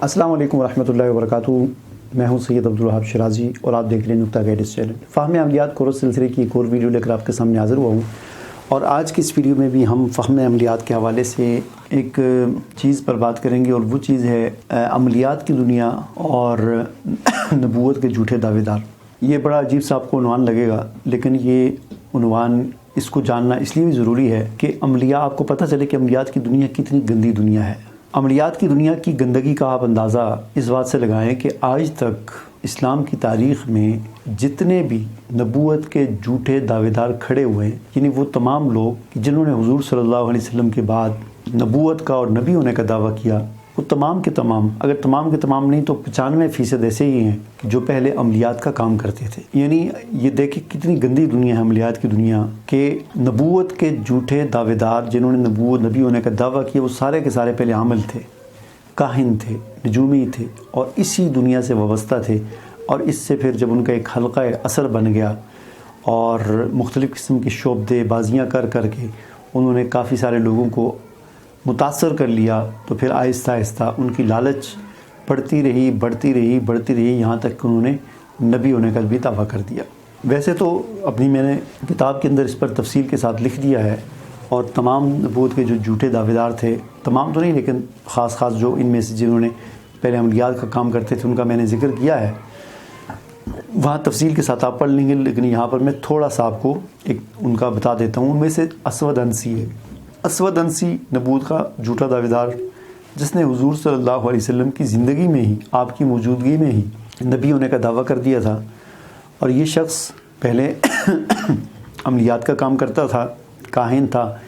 अस्सलाम वालेकुम रहमतुल्लाहि व बरकातुहू। मैं हूं सैयद अब्दुल वहाब शिराजी और आप देख रहे हैं नुक्ता गाइडेंस चैनल। फ़हम अमलियात कोर्स सिलसिले की एक और वीडियो लेकर आपके सामने हाज़िर हुआ हूँ और आज की इस वीडियो में भी हम फ़हम अमलियात के हवाले से एक चीज़ पर बात करेंगे और वो चीज़ है अमलियात की दुनिया और नबूवत के झूठे दावेदार। ये बड़ा अजीब सा आपको उन्वान लगेगा, लेकिन ये उन्वान इसको जानना इसलिए भी ज़रूरी है कि अमलिया आपको पता चले कि अमलियात की दुनिया कितनी गंदी दुनिया है। अमलियात की दुनिया की गंदगी का आप अंदाज़ा इस बात से लगाएं कि आज तक इस्लाम की तारीख़ में जितने भी नबूवत के झूठे दावेदार खड़े हुए हैं, यानी वो तमाम लोग जिन्होंने हुजूर सल्लल्लाहु अलैहि वसल्लम के बाद नबूवत का और नबी होने का दावा किया, वो तमाम के तमाम, अगर तमाम के तमाम नहीं तो 95% ऐसे ही हैं कि जो पहले अमलियात का काम करते थे। यानी ये देखिए कितनी गंदी दुनिया है अमलियात की दुनिया के नबूवत के झूठे दावेदार जिन्होंने नबी होने का दावा किया, वो सारे के सारे पहले आमल थे, काहिन थे, नजूमी थे और इसी दुनिया से वाबस्ता थे। और इससे फिर जब उनका एक हल्का असर बन गया और मुख्तलिफ़ किस्म की शोबदे बाजियाँ कर के उन्होंने काफ़ी सारे लोगों को मुतासर कर लिया, तो फिर आहिस्ता आहिस्ता उनकी लालच बढ़ती रही यहाँ तक कि उन्होंने नबी होने का भी दावा कर दिया। वैसे तो अपनी मैंने किताब के अंदर इस पर तफसील के साथ लिख दिया है और तमाम नबूवत के जो झूठे दावेदार थे, तमाम तो नहीं लेकिन ख़ास जो इनमें से जिन्होंने पहले अमलियात का काम करते थे उनका मैंने ज़िक्र किया है, वहाँ तफसील के साथ आप पढ़ लेंगे। लेकिन यहाँ पर मैं थोड़ा सा आपको एक उनका बता देता हूँ। उनमें से असवद अंसी है। असवद अंसी नबूवत का झूठा दावेदार जिसने हुजूर सल्लल्लाहु अलैहि वसल्लम की ज़िंदगी में ही, आपकी मौजूदगी में ही नबी होने का दावा कर दिया था। और ये शख्स पहले अमलियात का काम करता था, काहिन था,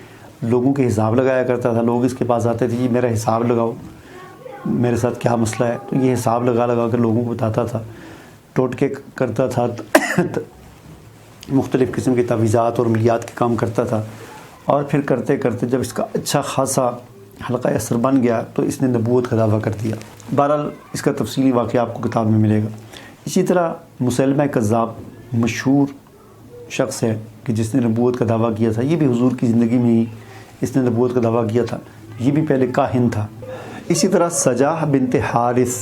लोगों के हिसाब लगाया करता था। लोग इसके पास आते थे, जी मेरा हिसाब लगाओ, मेरे साथ क्या मसला है, तो ये हिसाब लगा कर लोगों को बताता था, टोटके करता था, मुख्तलिफ़ किस्म की तवीज़ात और अमलियात के काम करता था। और फिर करते करते जब इसका अच्छा खासा हल्का असर बन गया तो इसने नबूवत का दावा कर दिया। बहरहाल इसका तफसीली वाक़या आपको किताब में मिलेगा। इसी तरह मुसैलमा कज़्ज़ाब मशहूर शख्स है कि जिसने नबूवत का दावा किया था। ये भी हुजूर की ज़िंदगी में ही इसने नबूवत का दावा किया था। ये भी पहले काहिन था। इसी तरह सजाह बिनते हारिस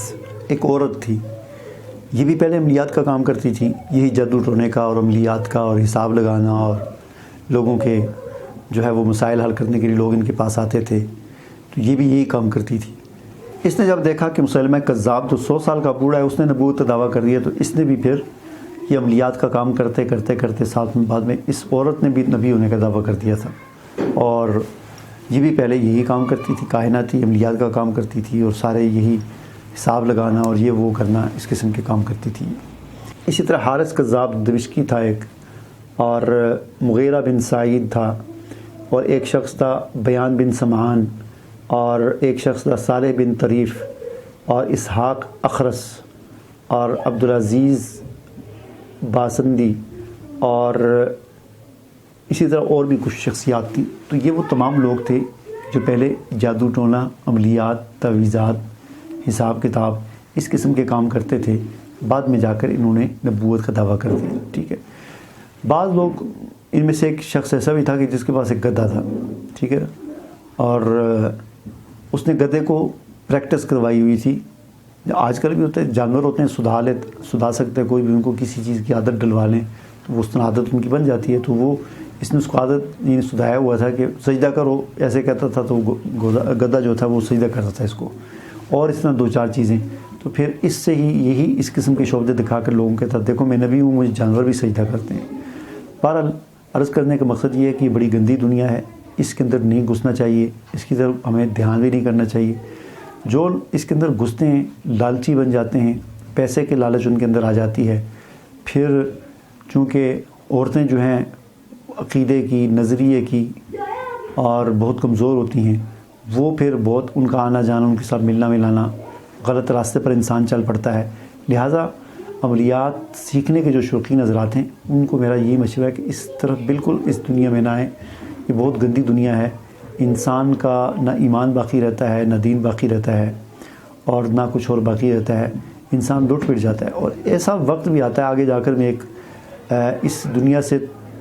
एक औरत थी, ये भी पहले अमलियात का काम करती थी, यही जादू टोने का और अमलियात का और हिसाब लगाना और लोगों के जो है वो मसाइल हल करने के लिए लोग इनके पास आते थे, तो ये भी यही काम करती थी। इसने जब देखा कि मुसैलमा कज़्ज़ाब जो 100 साल का बूढ़ा है उसने नबूवत का दावा कर दिया, तो इसने भी फिर ये अमलियात का काम करते साथ में बाद में इस औरत ने भी नबी होने का दावा कर दिया था। और ये भी पहले यही काम करती थी, काहिनाती अमलियात का काम करती थी और सारे यही हिसाब लगाना और ये वो करना, इस किस्म के काम करती थी। इसी तरह हारिस कज़्ज़ाब दमिश्की था एक, और मुग़ीरा बिन साइद था, और एक शख्स था बयान बिन समहान, और एक शख्स था सालेह बिन तरीफ़, और इसहाक़ अखरस, और अब्दुल अज़ीज़ बासंदी, और इसी तरह और भी कुछ शख्सियात थी। तो ये वो तमाम लोग थे जो पहले जादू टोना, अमलियात, तवीज़ात, हिसाब किताब इस किस्म के काम करते थे। बाद में जाकर इन्होंने नबूवत का दावा कर दिया। ठीक है, बाद लोग इनमें से एक शख्स ऐसा भी था कि जिसके पास एक गधा था, ठीक है, और उसने गधे को प्रैक्टिस करवाई हुई थी। आजकल भी होते हैं, जानवर होते हैं, सुधा सकते हैं, कोई भी उनको किसी चीज़ की आदत डलवा लें तो वो आदत उनकी बन जाती है। तो वो इसने उसको आदत सुधाया हुआ था कि सजदा करो, ऐसे कहता था, तो गधा जो था वो सजदा करता था इसको, और इस तरह 2-4 चीज़ें। तो फिर इससे ही यही इस किस्म के शोबदे दिखा कर लोगों के साथ, देखो मैं नबी हूँ, मुझे जानवर भी सजदा करते हैं। बहरहाल अर्ज़ करने का मकसद ये है कि बड़ी गंदी दुनिया है, इसके अंदर नहीं घुसना चाहिए, इसकी तरफ हमें ध्यान भी नहीं करना चाहिए। जो इसके अंदर घुसते हैं लालची बन जाते हैं, पैसे के लालच उनके अंदर आ जाती है। फिर चूँकि औरतें जो हैं अक़ीदे की, नज़रिए की और बहुत कमज़ोर होती हैं, वो फिर बहुत उनका आना जाना, उनके साथ मिलना मिलाना, गलत रास्ते पर इंसान चल पड़ता है। लिहाजा अमलियात सीखने के जो शौकीन हज़रात हैं उनको मेरा यही मशवरा है कि इस तरफ बिल्कुल इस दुनिया में ना आएँ। ये बहुत गंदी दुनिया है, इंसान का ना ईमान बाकी रहता है, ना दीन बाकी रहता है, और ना कुछ और बाकी रहता है। इंसान लुट पिट जाता है। और ऐसा वक्त भी आता है आगे जाकर, मैं एक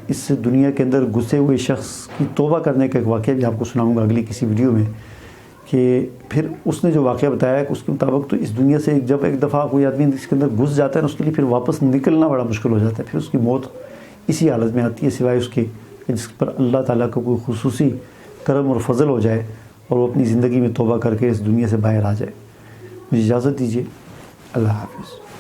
इस दुनिया के अंदर घुसे हुए शख्स की तौबा करने का एक वाक़या भी आपको सुनाऊंगा अगली किसी वीडियो में, کہ پھر اس نے جو واقعہ بتایا کہ اس کے مطابق تو اس دنیا سے جب ایک دفعہ کوئی آدمی اس کے اندر گھس جاتا ہے نا، اس کے لیے پھر واپس نکلنا بڑا مشکل ہو جاتا ہے، پھر اس کی موت اسی حالت میں آتی ہے، سوائے اس کے کہ جس پر اللہ تعالیٰ کا کوئی خصوصی کرم اور فضل ہو جائے اور وہ اپنی زندگی میں توبہ کر کے اس دنیا سے باہر آ جائے۔ مجھے اجازت دیجیے، اللہ حافظ۔